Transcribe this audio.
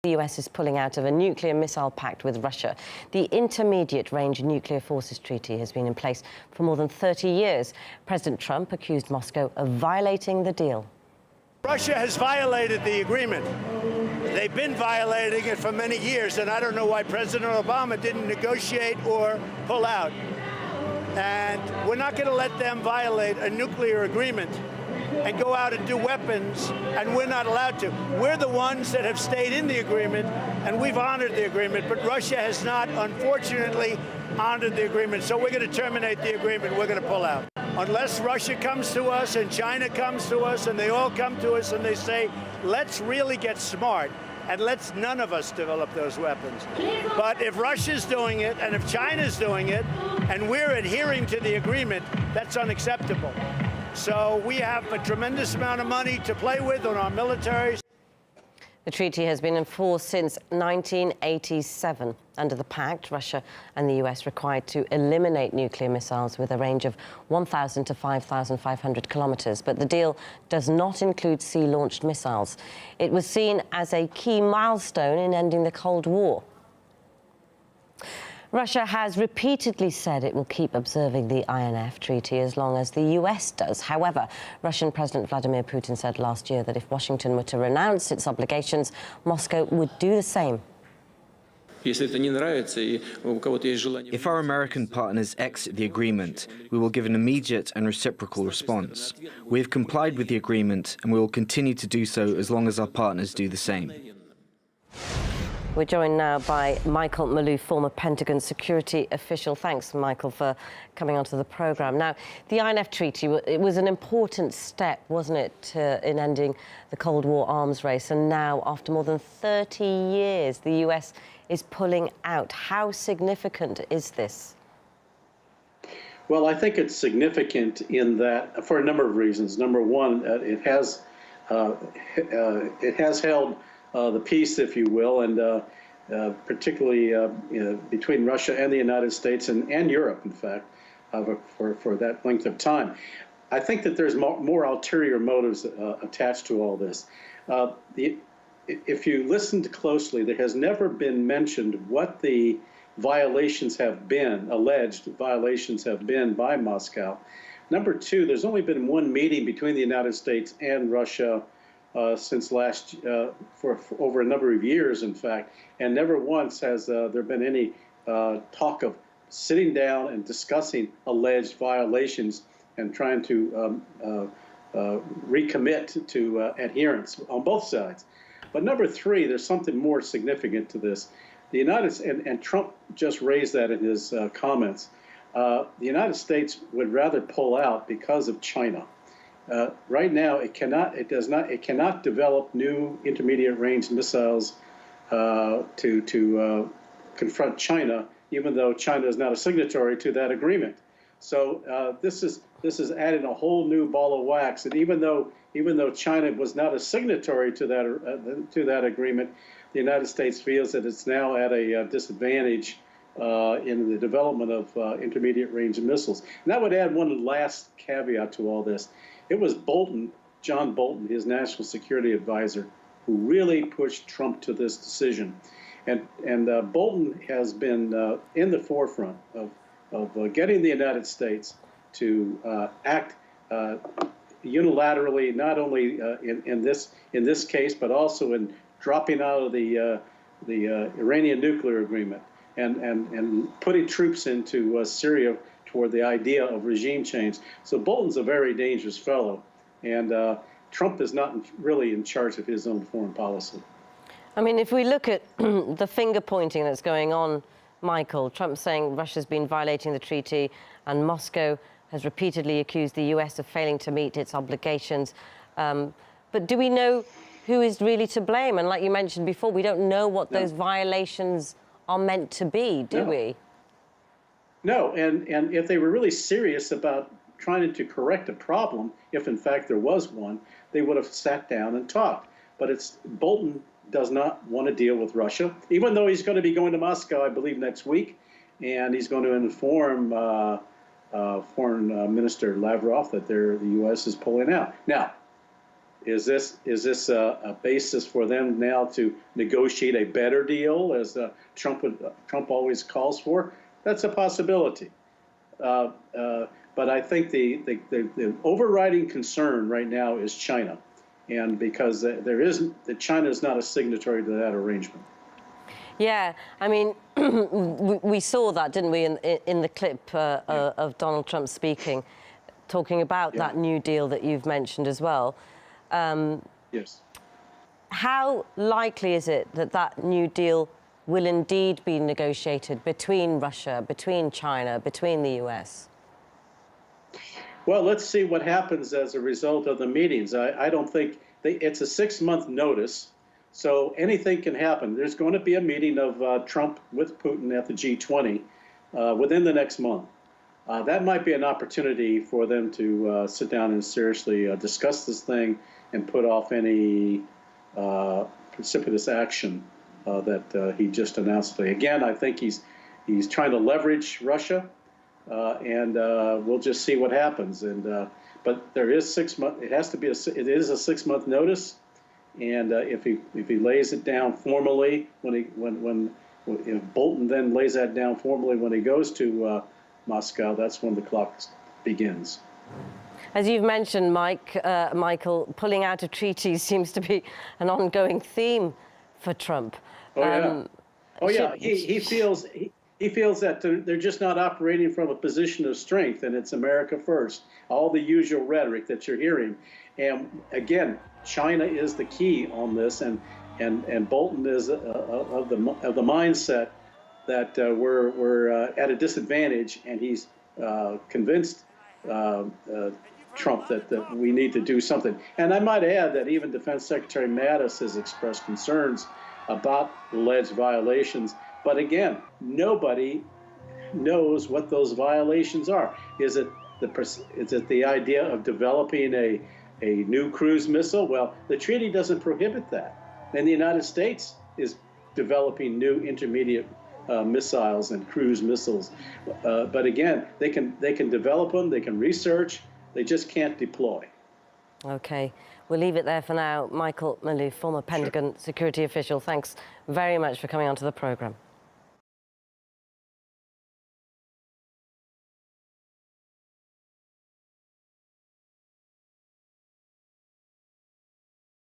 The US is pulling out of a nuclear missile pact with Russia. The Intermediate-Range Nuclear Forces Treaty has been in place for more than 30 years. President Trump accused Moscow of violating the deal. Russia has violated the agreement. They've been violating it for many years, and I don't know why President Obama didn't negotiate or pull out. And we're not going to let them violate a nuclear agreement and go out and do weapons, and we're not allowed to. We're the ones that have stayed in the agreement, and we've honored the agreement, but Russia has not, unfortunately, honored the agreement. So we're going to terminate the agreement. We're going to pull out. Unless Russia comes to us and China comes to us and they all come to us and they say, let's really get smart and let's none of us develop those weapons. But if Russia's doing it and if China's doing it and we're adhering to the agreement, that's unacceptable. So we have a tremendous amount of money to play with on our militaries. The treaty has been in force since 1987. Under the pact, Russia and the US required to eliminate nuclear missiles with a range of 1,000 to 5,500 kilometers. But the deal does not include sea-launched missiles. It was seen as a key milestone in ending the Cold War. Russia has repeatedly said it will keep observing the INF Treaty as long as the US does. However, Russian President Vladimir Putin said last year that if Washington were to renounce its obligations, Moscow would do the same. If our American partners exit the agreement, we will give an immediate and reciprocal response. We have complied with the agreement, and we will continue to do so as long as our partners do the same. We're joined now by Michael Malouf, former Pentagon security official. Thanks, Michael, for coming onto the programme. Now, the INF Treaty, it was an important step, wasn't it, in ending the Cold War arms race. And now, after more than 30 years, the US is pulling out. How significant is this? Well, I think it's significant in that, for a number of reasons. Number one, it has held the peace, if you will, and particularly between Russia and the United States and Europe, in fact, for that length of time. I think that there's more ulterior motives attached to all this. If you listened closely, there has never been mentioned what the violations have been, alleged violations have been by Moscow. Number two, there's only been one meeting between the United States and Russia since for over a number of years, in fact, and never once has there been any talk of sitting down and discussing alleged violations and trying to recommit to adherence on both sides. But number three, there's something more significant to this. The United States, and Trump just raised that in his comments, the United States would rather pull out because of China. Right now, it cannot develop new intermediate-range missiles to confront China, even though China is not a signatory to that agreement. So this is adding a whole new ball of wax. And even though China was not a signatory to that agreement, the United States feels that it's now at a disadvantage in the development of intermediate-range missiles. And I would add one last caveat to all this. It was John Bolton, his national security advisor, who really pushed Trump to this decision. And Bolton has been in the forefront of getting the United States to act unilaterally, not only in this case, but also in dropping out of the Iranian nuclear agreement and putting troops into Syria toward the idea of regime change. So Bolton's a very dangerous fellow, and Trump is not really in charge of his own foreign policy. I mean, if we look at the finger-pointing that's going on, Michael, Trump saying Russia's been violating the treaty, and Moscow has repeatedly accused the US of failing to meet its obligations. But do we know who is really to blame? And like you mentioned before, we don't know what those violations are meant to be, do we? No, and if they were really serious about trying to correct a problem, if in fact there was one, they would have sat down and talked. But Bolton does not want to deal with Russia, even though he's going to be going to Moscow, I believe, next week, and he's going to inform Foreign Minister Lavrov that the U.S. is pulling out. Now, Is this a basis for them now to negotiate a better deal, as Trump always calls for? That's a possibility. But I think the overriding concern right now is China, and because China is not a signatory to that arrangement. Yeah, I mean, we saw that, didn't we, in the clip of Donald Trump speaking, talking about that new deal that you've mentioned as well. Yes. How likely is it that that new deal will indeed be negotiated between Russia, between China, between the US? Well, let's see what happens as a result of the meetings. I don't think it's a 6-month notice, so anything can happen. There's going to be a meeting of Trump with Putin at the G20 within the next month. That might be an opportunity for them to sit down and seriously discuss this thing and put off any precipitous action that he just announced today. Again, I think he's trying to leverage Russia, and we'll just see what happens. But there is 6 months. It has to be it is a 6-month notice, and if he lays it down formally if Bolton then lays that down formally when he goes to Moscow, that's when the clock begins. As you've mentioned, Michael, pulling out of treaties seems to be an ongoing theme for Trump. He feels that they're just not operating from a position of strength, and it's America first. All the usual rhetoric that you're hearing, and again, China is the key on this, and Bolton is of the mindset that we're at a disadvantage, and he's convinced Trump that we need to do something. And I might add that even Defense Secretary Mattis has expressed concerns about alleged violations. But again, nobody knows what those violations are. Is it the idea of developing a new cruise missile? Well, the treaty doesn't prohibit that. And the United States is developing new intermediate missiles and cruise missiles. But again, they can develop them, they can research, they just can't deploy. Okay, we'll leave it there for now. Michael Malouf, former Pentagon security official, thanks very much for coming onto the programme.